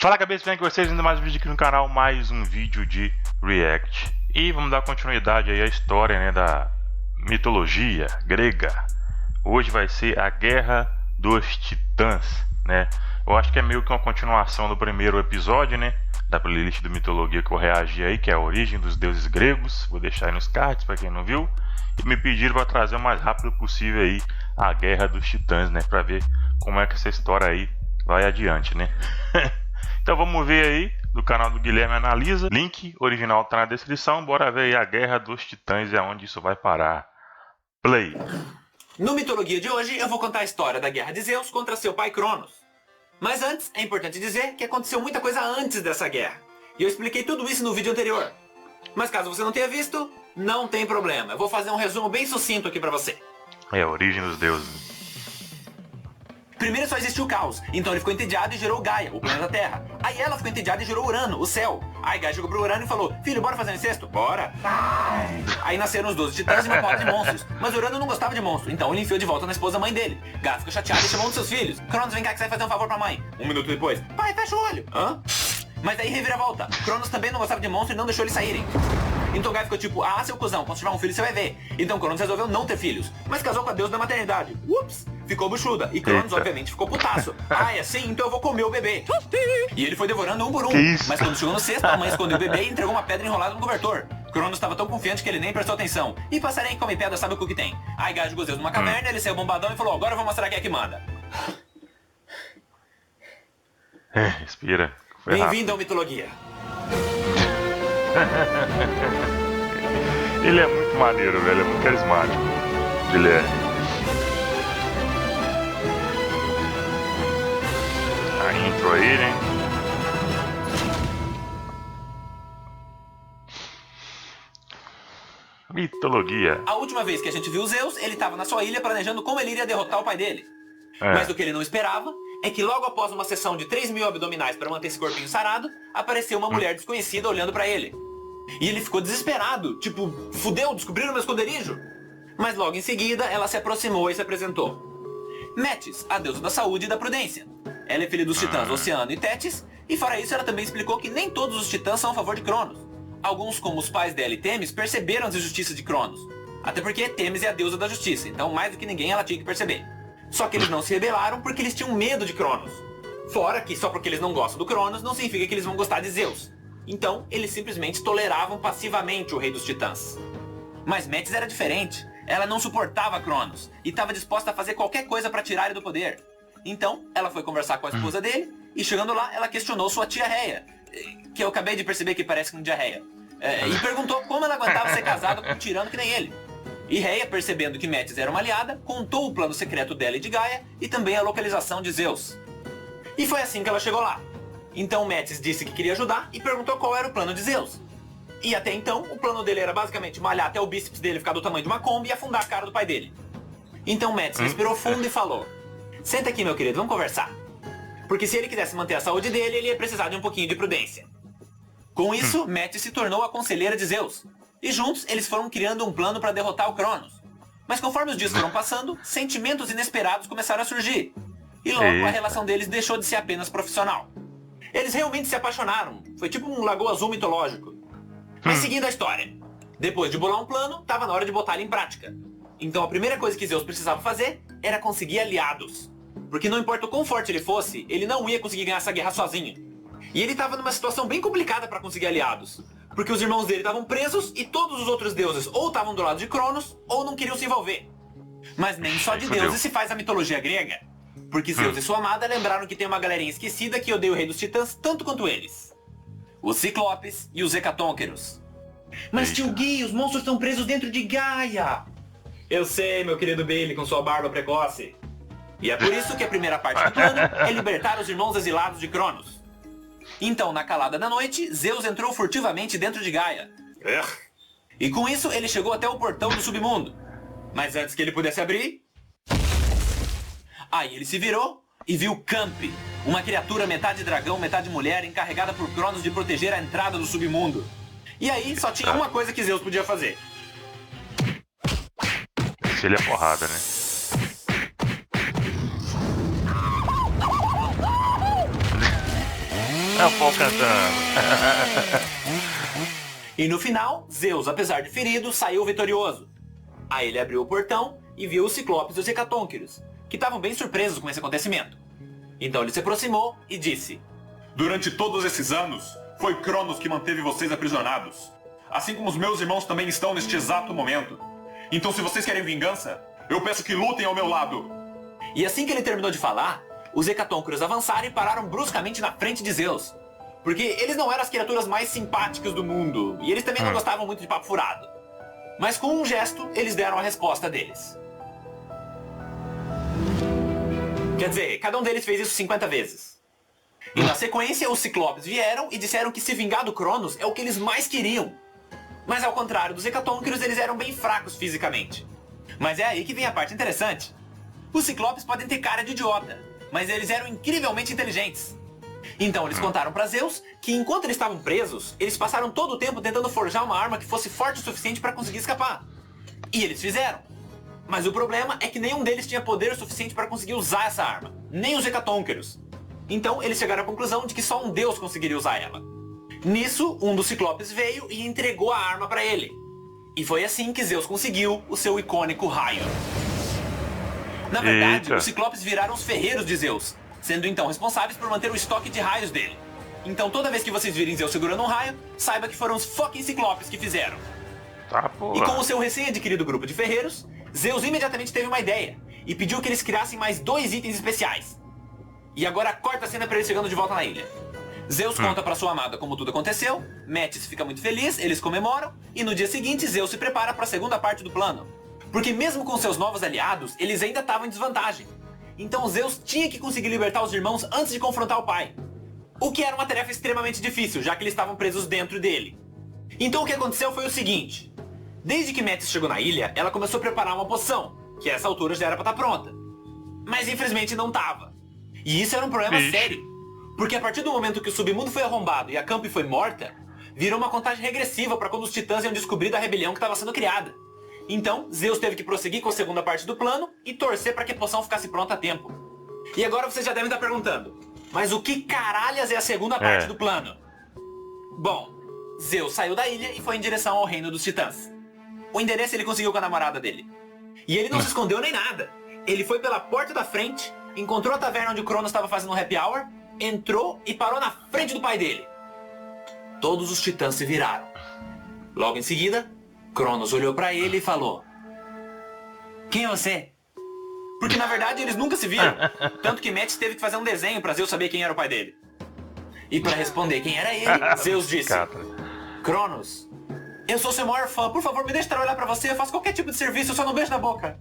Fala, cabeça, bem com vocês, ainda mais um vídeo aqui no canal, mais um vídeo de React. E vamos dar continuidade aí à história, né, da mitologia grega. Hoje vai ser a Guerra dos Titãs, né? Eu acho que é meio que uma continuação do primeiro episódio, né, da playlist do Mitologia que eu reagi aí, que é a origem dos deuses gregos. Vou deixar aí nos cards para quem não viu. E me pediram para trazer o mais rápido possível aí a Guerra dos Titãs, né, para ver como é que essa história aí vai adiante, né? Então vamos ver aí do canal do Guilherme Analisa. Link original tá na descrição. Bora ver aí a Guerra dos Titãs e aonde isso vai parar. Play. No Mitologia de hoje eu vou contar a história da guerra de Zeus contra seu pai Cronos. Mas antes, é importante dizer que aconteceu muita coisa antes dessa guerra. E eu expliquei tudo isso no vídeo anterior. Mas caso você não tenha visto, não tem problema. Eu vou fazer um resumo bem sucinto aqui pra você. É a origem dos deuses. Primeiro só existiu o caos, então ele ficou entediado e gerou Gaia, o planeta Terra. Aí ela ficou entediada e gerou Urano, o céu. Aí Gaia jogou pro Urano e falou: filho, bora fazer um incesto? Bora! Aí nasceram os 12 titãs e uma porta de monstros. Mas Urano não gostava de monstro, então ele enfiou de volta na esposa mãe dele. Gaia ficou chateada e chamou um dos seus filhos. Cronos, vem cá que você vai fazer um favor pra mãe. Um minuto depois: pai, fecha o olho. Hã? Mas daí reviravolta. Cronos também não gostava de monstro e não deixou eles saírem. Então Gaia ficou tipo: ah, seu cuzão, quando tiver um filho você vai ver. Então Cronos resolveu não ter filhos, mas casou com a deusa da maternidade. Ups! Ficou buchuda. E Cronos, obviamente, ficou putaço. Ah, é assim? Então eu vou comer o bebê. E ele foi devorando um por um. Mas quando chegou no sexto, a mãe escondeu o bebê e entregou uma pedra enrolada no cobertor. Cronos estava tão confiante que ele nem prestou atenção. E passarinho que come pedra sabe o que tem. Aí Gaia jogou Zeus numa caverna, ele saiu bombadão e falou: agora eu vou mostrar quem é que manda. Respira. Bem-vindo ao Mitologia. Ele é muito maneiro, velho. É muito carismático. Guilherme. A intro aí, né? Mitologia. A última vez que a gente viu Zeus, ele estava na sua ilha planejando como ele iria derrotar o pai dele. Mas o que ele não esperava é que logo após uma sessão de 3.000 abdominais para manter esse corpinho sarado, apareceu uma mulher desconhecida olhando para ele. E ele ficou desesperado, tipo, fudeu, descobriram meu esconderijo. Mas logo em seguida, ela se aproximou e se apresentou. Metis, a deusa da saúde e da prudência. Ela é filha dos titãs Oceano e Tétis, e fora isso ela também explicou que nem todos os titãs são a favor de Cronos. Alguns, como os pais dela e Temis, perceberam as injustiças de Cronos. Até porque Temis é a deusa da justiça, então mais do que ninguém ela tinha que perceber. Só que eles não se rebelaram porque eles tinham medo de Cronos. Fora que só porque eles não gostam do Cronos não significa que eles vão gostar de Zeus. Então, eles simplesmente toleravam passivamente o rei dos titãs. Mas Metis era diferente. Ela não suportava Cronos e estava disposta a fazer qualquer coisa para tirar ele do poder. Então, ela foi conversar com a esposa dele e chegando lá, ela questionou sua tia Reia, que eu acabei de perceber que parece com diarreia, e perguntou como ela aguentava ser casada com um tirano que nem ele. E Reia, percebendo que Metis era uma aliada, contou o plano secreto dela e de Gaia e também a localização de Zeus. E foi assim que ela chegou lá. Então Metis disse que queria ajudar e perguntou qual era o plano de Zeus. E até então, o plano dele era basicamente malhar até o bíceps dele ficar do tamanho de uma Kombi e afundar a cara do pai dele. Então Metis respirou fundo e falou: senta aqui, meu querido, vamos conversar. Porque se ele quisesse manter a saúde dele, ele ia precisar de um pouquinho de prudência. Com isso, Metis se tornou a conselheira de Zeus. E juntos, eles foram criando um plano para derrotar o Cronos. Mas conforme os dias foram passando, sentimentos inesperados começaram a surgir. E logo a relação deles deixou de ser apenas profissional. Eles realmente se apaixonaram. Foi tipo um Lagoa Azul mitológico. Mas seguindo a história. Depois de bolar um plano, estava na hora de botar ele em prática. Então a primeira coisa que Zeus precisava fazer era conseguir aliados. Porque não importa o quão forte ele fosse, ele não ia conseguir ganhar essa guerra sozinho. E ele estava numa situação bem complicada para conseguir aliados. Porque os irmãos dele estavam presos e todos os outros deuses ou estavam do lado de Cronos ou não queriam se envolver. Mas nem só de deuses se faz a mitologia grega. Porque Zeus e sua amada lembraram que tem uma galerinha esquecida que odeia o rei dos titãs tanto quanto eles. Os Ciclopes e os Hecatônqueros. Mas tio Gui, os monstros estão presos dentro de Gaia. Eu sei, meu querido Bailey, com sua barba precoce. E é por isso que a primeira parte do plano é libertar os irmãos exilados de Cronos. Então, na calada da noite, Zeus entrou furtivamente dentro de Gaia. E com isso, ele chegou até o portão do submundo. Mas antes que ele pudesse abrir... Aí ele se virou e viu Campi, uma criatura metade dragão, metade mulher, encarregada por Cronos de proteger a entrada do submundo. E aí só tinha uma coisa que Zeus podia fazer. Se ele é porrada, né? É o pau cantando. E no final, Zeus, apesar de ferido, saiu vitorioso. Aí ele abriu o portão e viu os Ciclopes e os Hecatônquiros, que estavam bem surpresos com esse acontecimento. Então ele se aproximou e disse: Durante todos esses anos, foi Cronos que manteve vocês aprisionados. Assim como os meus irmãos também estão neste exato momento. Então se vocês querem vingança, eu peço que lutem ao meu lado. E assim que ele terminou de falar, os Hecatônquiros avançaram e pararam bruscamente na frente de Zeus. Porque eles não eram as criaturas mais simpáticas do mundo, e eles também não gostavam muito de papo furado. Mas com um gesto, eles deram a resposta deles. Quer dizer, cada um deles fez isso 50 vezes. E na sequência, os Ciclopes vieram e disseram que se vingar do Cronos é o que eles mais queriam. Mas ao contrário dos Hecatônquiros, eles eram bem fracos fisicamente. Mas é aí que vem a parte interessante. Os Ciclopes podem ter cara de idiota, mas eles eram incrivelmente inteligentes. Então eles contaram pra Zeus que enquanto eles estavam presos, eles passaram todo o tempo tentando forjar uma arma que fosse forte o suficiente para conseguir escapar. E eles fizeram. Mas o problema é que nenhum deles tinha poder o suficiente para conseguir usar essa arma. Nem os Hecatônquiros. Então eles chegaram à conclusão de que só um deus conseguiria usar ela. Nisso, um dos Ciclopes veio e entregou a arma pra ele. E foi assim que Zeus conseguiu o seu icônico raio. Na verdade, os Ciclopes viraram os ferreiros de Zeus, sendo então responsáveis por manter o estoque de raios dele. Então toda vez que vocês virem Zeus segurando um raio, saiba que foram os fucking Ciclopes que fizeram. Tá, porra. E com o seu recém-adquirido grupo de ferreiros, Zeus imediatamente teve uma ideia e pediu que eles criassem mais 2 itens especiais. E agora corta a cena pra eles chegando de volta na ilha. Zeus conta pra sua amada como tudo aconteceu, Metis fica muito feliz, eles comemoram, e no dia seguinte Zeus se prepara pra segunda parte do plano. Porque mesmo com seus novos aliados, eles ainda estavam em desvantagem. Então Zeus tinha que conseguir libertar os irmãos antes de confrontar o pai. O que era uma tarefa extremamente difícil, já que eles estavam presos dentro dele. Então o que aconteceu foi o seguinte. Desde que Metis chegou na ilha, ela começou a preparar uma poção, que a essa altura já era pra estar pronta. Mas infelizmente não estava. E isso era um problema sério. Porque a partir do momento que o submundo foi arrombado e a Campi foi morta, virou uma contagem regressiva para quando os titãs iam descobrir da rebelião que estava sendo criada. Então, Zeus teve que prosseguir com a segunda parte do plano e torcer para que a poção ficasse pronta a tempo. E agora vocês já devem estar perguntando, mas o que caralhas é a segunda parte do plano? Bom, Zeus saiu da ilha e foi em direção ao reino dos titãs. O endereço ele conseguiu com a namorada dele. E ele não se escondeu nem nada. Ele foi pela porta da frente, encontrou a taverna onde o Cronos estava fazendo um happy hour, entrou e parou na frente do pai dele. Todos os titãs se viraram. Logo em seguida, Cronos olhou pra ele e falou: Quem é você? Porque na verdade eles nunca se viram. Tanto que Metis teve que fazer um desenho pra Zeus saber quem era o pai dele. E pra responder quem era ele, Zeus disse: Cronos, eu sou seu maior fã, por favor me deixe trabalhar pra você, eu faço qualquer tipo de serviço, eu só não beijo na boca.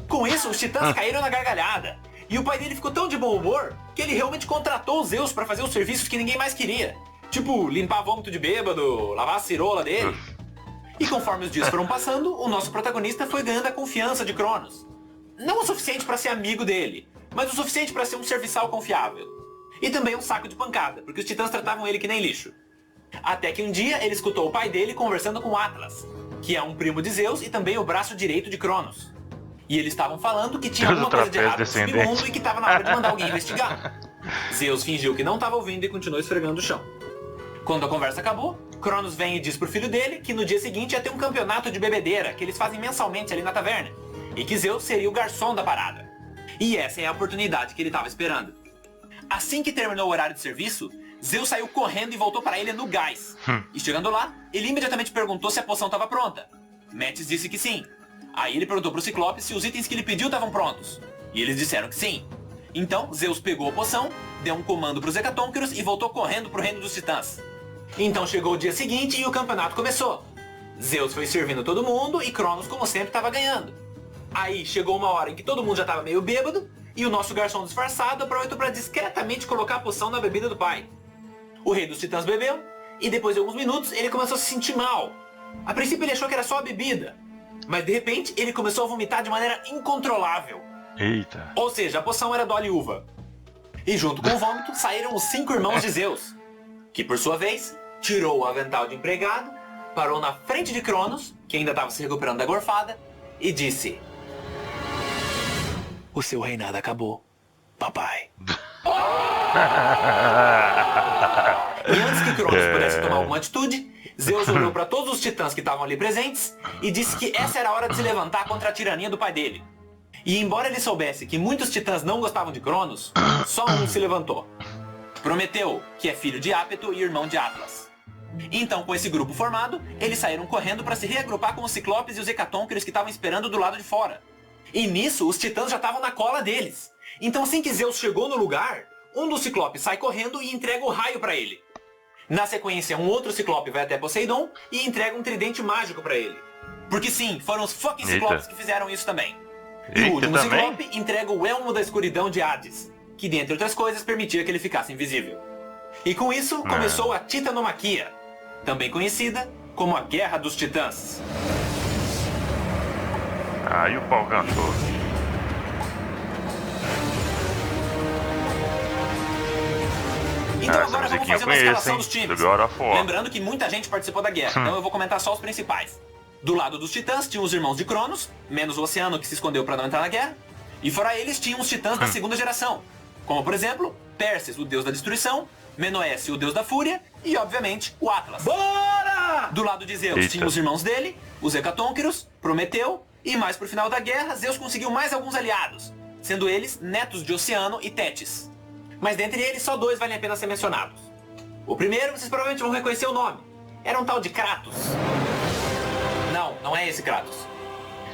Com isso, os titãs caíram na gargalhada. E o pai dele ficou tão de bom humor que ele realmente contratou os Zeus pra fazer os serviços que ninguém mais queria. Tipo, limpar vômito de bêbado, lavar a cirola dele. E conforme os dias foram passando, o nosso protagonista foi ganhando a confiança de Cronos. Não o suficiente pra ser amigo dele, mas o suficiente pra ser um serviçal confiável. E também um saco de pancada, porque os titãs tratavam ele que nem lixo. Até que um dia ele escutou o pai dele conversando com Atlas, que é um primo de Zeus e também o braço direito de Cronos. E eles estavam falando que tinha alguma coisa de errado no submundo e que estava na hora de mandar alguém investigar. Zeus fingiu que não estava ouvindo e continuou esfregando o chão. Quando a conversa acabou, Cronos vem e diz pro filho dele que no dia seguinte ia ter um campeonato de bebedeira que eles fazem mensalmente ali na taverna. E que Zeus seria o garçom da parada. E essa é a oportunidade que ele estava esperando. Assim que terminou o horário de serviço, Zeus saiu correndo e voltou para a ilha no gás. E chegando lá, ele imediatamente perguntou se a poção estava pronta. Metis disse que sim. Aí ele perguntou pro Ciclope se os itens que ele pediu estavam prontos. E eles disseram que sim. Então, Zeus pegou a poção, deu um comando pros Hecatônquiros e voltou correndo pro reino dos titãs. Então chegou o dia seguinte e o campeonato começou. Zeus foi servindo todo mundo e Cronos, como sempre, estava ganhando. Aí chegou uma hora em que todo mundo já estava meio bêbado e o nosso garçom disfarçado aproveitou para discretamente colocar a poção na bebida do pai. O rei dos titãs bebeu e depois de alguns minutos ele começou a se sentir mal. A princípio ele achou que era só a bebida. Mas de repente ele começou a vomitar de maneira incontrolável. Eita. Ou seja, a poção era Dolly Uva. E junto com o vômito saíram os 5 irmãos de Zeus, que por sua vez tirou o avental de empregado, parou na frente de Cronos, que ainda estava se recuperando da gorfada, e disse: O seu reinado acabou, papai. E antes que Cronos pudesse tomar alguma atitude, Zeus olhou para todos os titãs que estavam ali presentes e disse que essa era a hora de se levantar contra a tirania do pai dele. E embora ele soubesse que muitos titãs não gostavam de Cronos, só um se levantou. Prometeu, que é filho de Ápeto e irmão de Atlas. Então, com esse grupo formado, eles saíram correndo para se reagrupar com os Ciclopes e os Hecatônqueros que estavam esperando do lado de fora. E nisso, os titãs já estavam na cola deles. Então, assim que Zeus chegou no lugar, um dos Ciclopes sai correndo e entrega o raio para ele. Na sequência, um outro Ciclope vai até Poseidon e entrega um tridente mágico para ele. Porque sim, foram os fucking Ciclopes que fizeram isso também. E o último Ciclope entrega o Elmo da Escuridão de Hades, que dentre outras coisas permitia que ele ficasse invisível. E com isso começou a Titanomaquia, também conhecida como a Guerra dos Titãs. Aí o pau cantou. Então agora vamos fazer uma escalação dos times. Lembrando que muita gente participou da guerra, então eu vou comentar só os principais. Do lado dos titãs tinham os irmãos de Cronos, menos o Oceano que se escondeu para não entrar na guerra. E fora eles tinham os titãs da segunda geração, como por exemplo, Perses, o deus da destruição, Menoesse, o deus da fúria, e obviamente o Atlas. Bora! Do lado de Zeus tinham os irmãos dele, os Hecatônqueros, Prometeu, e mais pro final da guerra, Zeus conseguiu mais alguns aliados, sendo eles netos de Oceano e Tétis. Mas dentre eles, só dois valem a pena ser mencionados. O primeiro, vocês provavelmente vão reconhecer o nome. Era um tal de Kratos. Não, não é esse Kratos.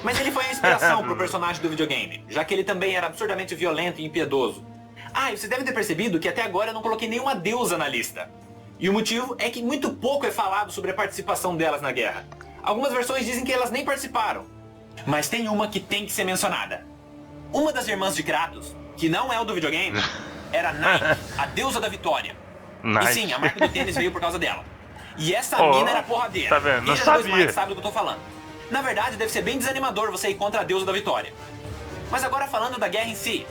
Mas ele foi a inspiração pro personagem do videogame, já que ele também era absurdamente violento e impiedoso. Ah, e vocês devem ter percebido que até agora eu não coloquei nenhuma deusa na lista. E o motivo é que muito pouco é falado sobre a participação delas na guerra. Algumas versões dizem que elas nem participaram. Mas tem uma que tem que ser mencionada. Uma das irmãs de Kratos, que não é o do videogame, era Nike, a deusa da vitória. E sim, a marca do tênis veio por causa dela. E essa mina era porradeira. Tá vendo? Não sabia. Sabe do que eu tô falando. Na verdade, deve ser bem desanimador você ir contra a deusa da vitória. Mas agora falando da guerra em si.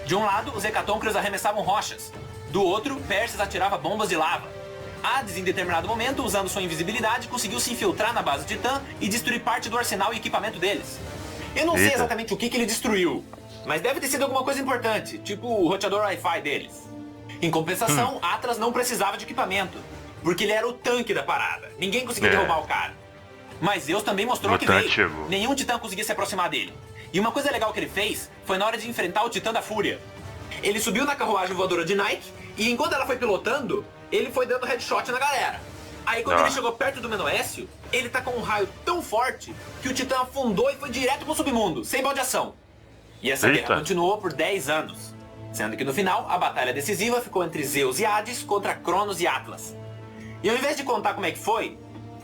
De um lado, os Hecatônqueros arremessavam rochas. Do outro, Perses atirava bombas de lava. Hades, em determinado momento, usando sua invisibilidade, conseguiu se infiltrar na base Titã e destruir parte do arsenal e equipamento deles. Eu não sei exatamente o que ele destruiu, mas deve ter sido alguma coisa importante, tipo o roteador Wi-Fi deles. Em compensação, Atlas não precisava de equipamento, porque ele era o tanque da parada. Ninguém conseguia derrubar o cara. Mas Zeus também mostrou que veio. Nenhum Titã conseguia se aproximar dele. E uma coisa legal que ele fez foi na hora de enfrentar o Titã da Fúria. Ele subiu na carruagem voadora de Nike e enquanto ela foi pilotando, ele foi dando headshot na galera. Aí quando ele chegou perto do Menoécio, ele tacou um raio tão forte que o Titã afundou e foi direto pro submundo, sem baldeação. E essa guerra continuou por 10 anos. Sendo que no final, a batalha decisiva ficou entre Zeus e Hades contra Cronos e Atlas. E ao invés de contar como é que foi,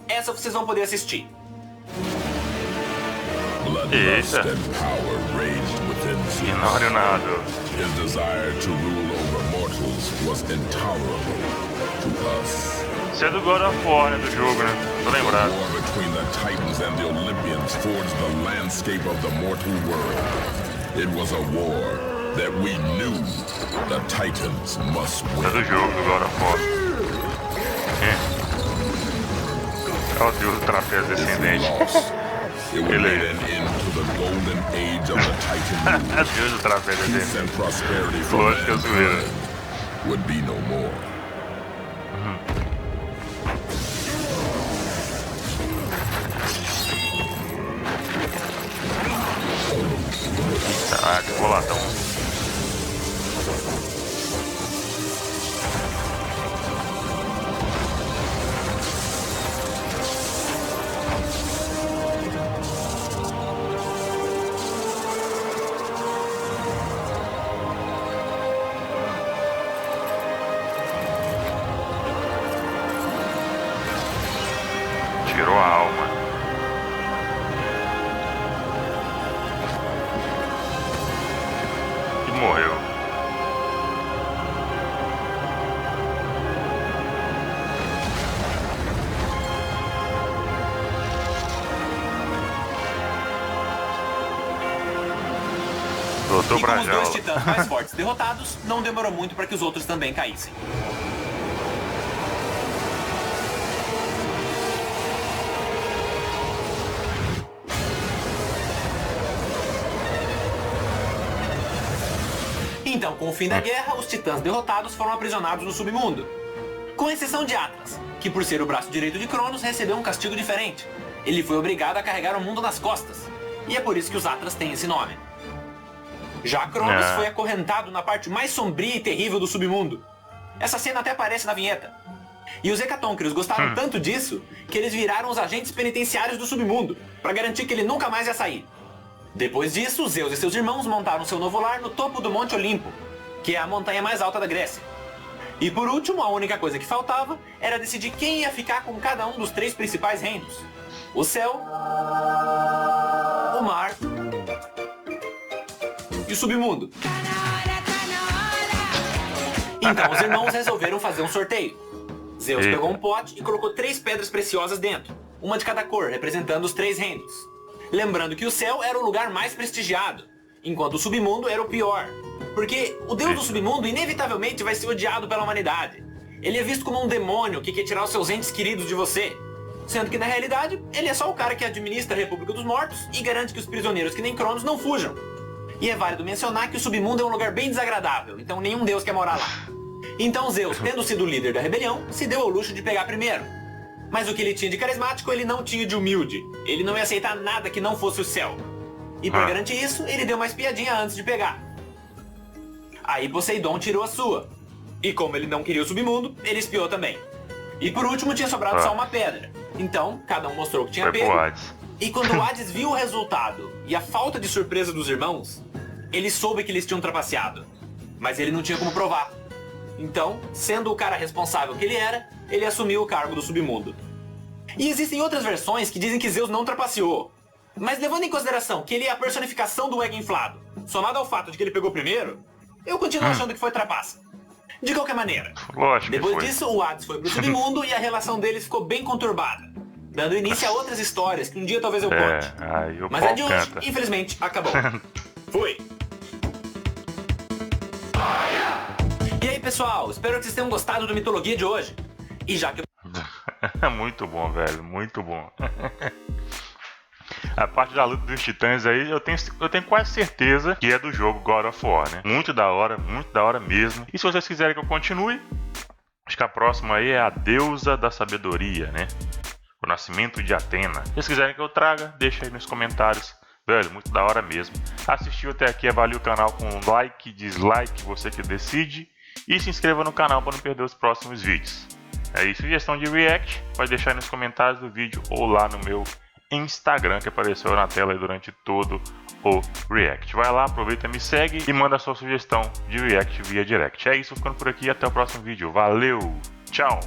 essa vocês vão poder assistir. Bloodlust and power raged within Zeus. His desire to rule over mortals was intolerable to us. Isso é do God of War, né, do jogo, né? Tô lembrado. The war between the Titans and the Olympians forged the landscape of the mortal world. It was a war that we knew the Titans must win. É do jogo do God of War. Olha o deus do trapézio descendente. It would lead an end to the golden age of the Titan rule. Deus do trapézio Peace and prosperity for mankind would be no more. Ah, que boladão. Tirou a alma. E morreu. Voltou e pra com os jaula. dois titãs mais fortes derrotados, não demorou muito para que os outros também caíssem. Então, com o fim da guerra, os titãs derrotados foram aprisionados no submundo. Com exceção de Atlas, que por ser o braço direito de Cronos, recebeu um castigo diferente. Ele foi obrigado a carregar o mundo nas costas. E é por isso que os Atlas têm esse nome. Já Cronos foi acorrentado na parte mais sombria e terrível do submundo. Essa cena até aparece na vinheta. E os Hecatonchires gostaram tanto disso, que eles viraram os agentes penitenciários do submundo, para garantir que ele nunca mais ia sair. Depois disso, Zeus e seus irmãos montaram seu novo lar no topo do Monte Olimpo, que é a montanha mais alta da Grécia. E por último, a única coisa que faltava era decidir quem ia ficar com cada um dos 3 principais reinos. O céu, o mar e o submundo. Então os irmãos resolveram fazer um sorteio. Zeus pegou um pote e colocou 3 pedras preciosas dentro, uma de cada cor, representando os 3 reinos. Lembrando que o céu era o lugar mais prestigiado, enquanto o submundo era o pior. Porque o deus do submundo inevitavelmente vai ser odiado pela humanidade. Ele é visto como um demônio que quer tirar os seus entes queridos de você. Sendo que na realidade, ele é só o cara que administra a República dos Mortos e garante que os prisioneiros que nem Cronos não fujam. E é válido mencionar que o submundo é um lugar bem desagradável, então nenhum deus quer morar lá. Então Zeus, tendo sido o líder da rebelião, se deu ao luxo de pegar primeiro. Mas o que ele tinha de carismático, ele não tinha de humilde. Ele não ia aceitar nada que não fosse o céu. E pra garantir isso, ele deu uma espiadinha antes de pegar. Aí Poseidon tirou a sua. E como ele não queria o submundo, ele espiou também. E por último tinha sobrado só uma pedra. Então, cada um mostrou que tinha pego. E quando o Hades viu o resultado e a falta de surpresa dos irmãos, ele soube que eles tinham trapaceado. Mas ele não tinha como provar. Então, sendo o cara responsável que ele era, ele assumiu o cargo do submundo. E existem outras versões que dizem que Zeus não trapaceou. Mas levando em consideração que ele é a personificação do ego inflado, somado ao fato de que ele pegou primeiro, eu continuo achando que foi trapaça. De qualquer maneira, depois disso o Hades foi pro submundo e a relação deles ficou bem conturbada, dando início a outras histórias que um dia talvez eu conte. Mas a de hoje, infelizmente, acabou. Fui! E aí pessoal, espero que vocês tenham gostado do Mitologia de hoje. E já que muito bom, velho, muito bom. A parte da luta dos titãs aí, eu tenho quase certeza que é do jogo God of War, né? Muito da hora mesmo. E se vocês quiserem que eu continue, acho que a próxima aí é a deusa da sabedoria, né? O nascimento de Atena. Se vocês quiserem que eu traga, deixa aí nos comentários. Velho, muito da hora mesmo. Assistiu até aqui, avalie o canal com like, dislike, você que decide. E se inscreva no canal para não perder os próximos vídeos. É isso, sugestão de react, pode deixar aí nos comentários do vídeo ou lá no meu Instagram que apareceu na tela aí durante todo o react. Vai lá, aproveita, me segue e manda a sua sugestão de react via direct. É isso, ficando por aqui, até o próximo vídeo. Valeu, tchau!